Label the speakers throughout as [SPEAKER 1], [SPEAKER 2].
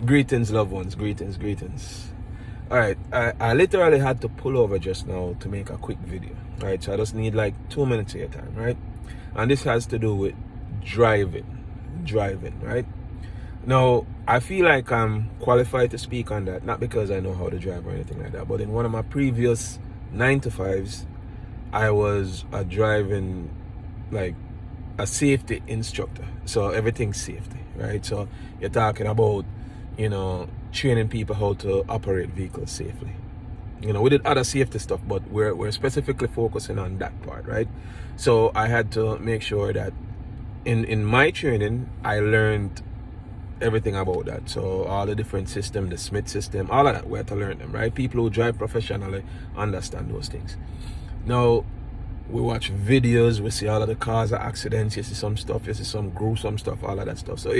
[SPEAKER 1] Greetings, loved ones. Greetings, greetings. All right, I literally had to pull over just now to make a quick video. All right, so I just need like 2 minutes of your time, right? And this has to do with driving, right? Now, I feel like I'm qualified to speak on that, not because I know how to drive or anything like that, but in one of my previous 9 to 5s, I was a driving, like, a safety instructor. So everything's safety, right? So you're talking about, training people how to operate vehicles safely. We did other safety stuff, but we're specifically focusing on that part, right? So I had to make sure that in my training, I learned everything about that. So all the different system, the Smith system, all of that, we had to learn them, right? People who drive professionally understand those things. Now, we watch videos, we see all of the cars of accidents, you see some stuff, you see some gruesome stuff, all of that stuff. So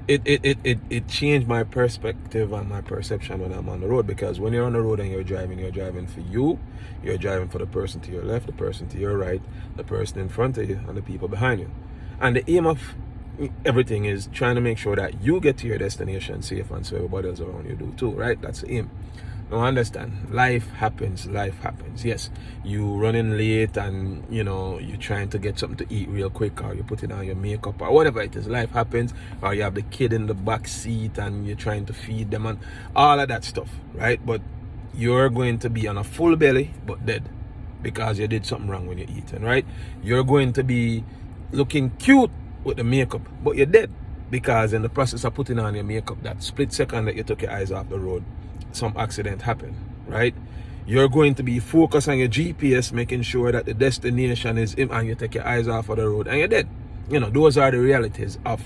[SPEAKER 1] it changed my perspective and my perception when I'm on the road, because when you're on the road and you're driving for you, you're driving for the person to your left, the person to your right, the person in front of you, and the people behind you. And the aim of everything is trying to make sure that you get to your destination safe, and so everybody else around you do too, right? That's the aim. Now understand, life happens. Yes, you running late and you're trying to get something to eat real quick, or you're putting on your makeup or whatever it is. Life happens. Or you have the kid in the back seat and you're trying to feed them and all of that stuff, right? But you're going to be on a full belly but dead because you did something wrong when you're eating, right? You're going to be looking cute with the makeup, but you're dead because in the process of putting on your makeup, that split second that you took your eyes off the road, some accident happened, right? You're going to be focused on your GPS, making sure that the destination is in, and you take your eyes off of the road and you're dead. Those are the realities of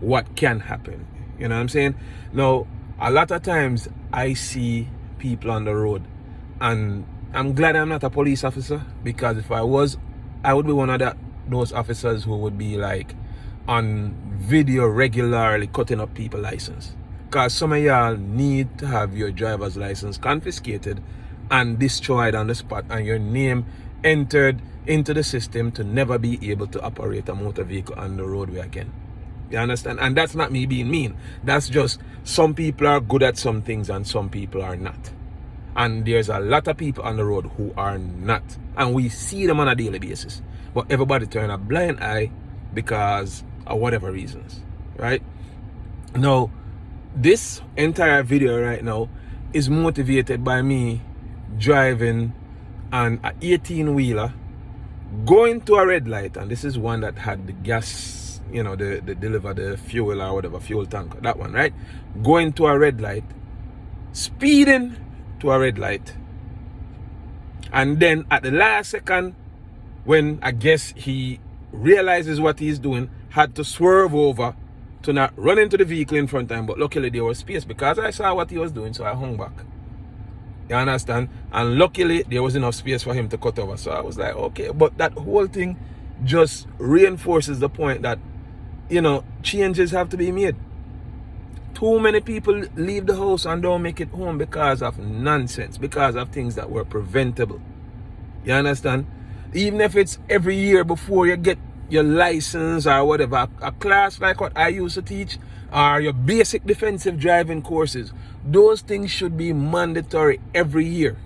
[SPEAKER 1] what can happen. You know what I'm saying? Now, a lot of times I see people on the road, and I'm glad I'm not a police officer, because if I was, I would be one of those officers who would be like on video regularly cutting up people's license. Because some of y'all need to have your driver's license confiscated and destroyed on the spot, and your name entered into the system to never be able to operate a motor vehicle on the roadway again. You understand? And that's not me being mean. That's just some people are good at some things and some people are not. And there's a lot of people on the road who are not. And we see them on a daily basis. But everybody turn a blind eye because of whatever reasons, right? Now, this entire video right now is motivated by me driving an 18-wheeler going to a red light, and this is one that had the gas, the deliver the fuel or whatever, fuel tank, that one, right? Going to a red light, speeding to a red light, and then at the last second, when I guess he realizes what he's doing, had to swerve over to not run into the vehicle in front of him. But luckily there was space because I saw what he was doing, so I hung back. You understand? And luckily there was enough space for him to cut over. So I was like, okay. But that whole thing just reinforces the point that, changes have to be made. Too many people leave the house and don't make it home because of nonsense, because of things that were preventable. You understand? Even if it's every year before you get your license or whatever, a class like what I used to teach, or your basic defensive driving courses, those things should be mandatory every year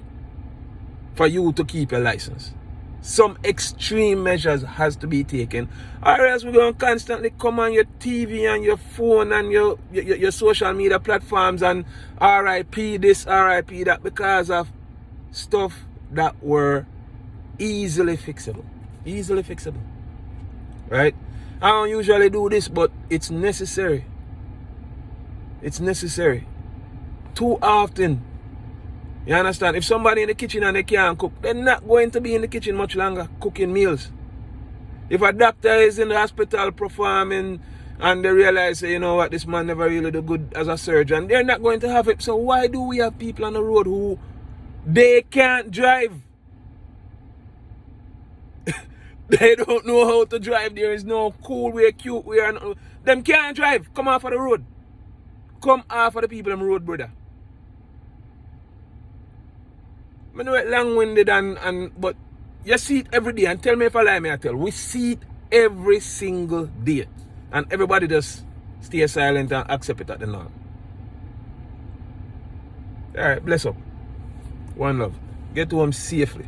[SPEAKER 1] for you to keep your license. Some extreme measures has to be taken, or else we're going to constantly come on your TV and your phone and your social media platforms and RIP this, RIP that, because of stuff that were easily fixable. Right? I don't usually do this, but it's necessary. Too often. You understand? If somebody in the kitchen and they can't cook, they're not going to be in the kitchen much longer cooking meals. If a doctor is in the hospital performing and they realize, you know what, this man never really do good as a surgeon, they're not going to have it. So why do we have people on the road who they can't drive? They don't know how to drive. There is no cool way, cute way. Them can't drive. Come off of the road. Come off of the people on the road, brother. I know it's long-winded but you see it every day, and tell me if I lie, I tell. We see it every single day. And everybody just stay silent and accept it at the norm. All right, bless up. One love. Get home safely.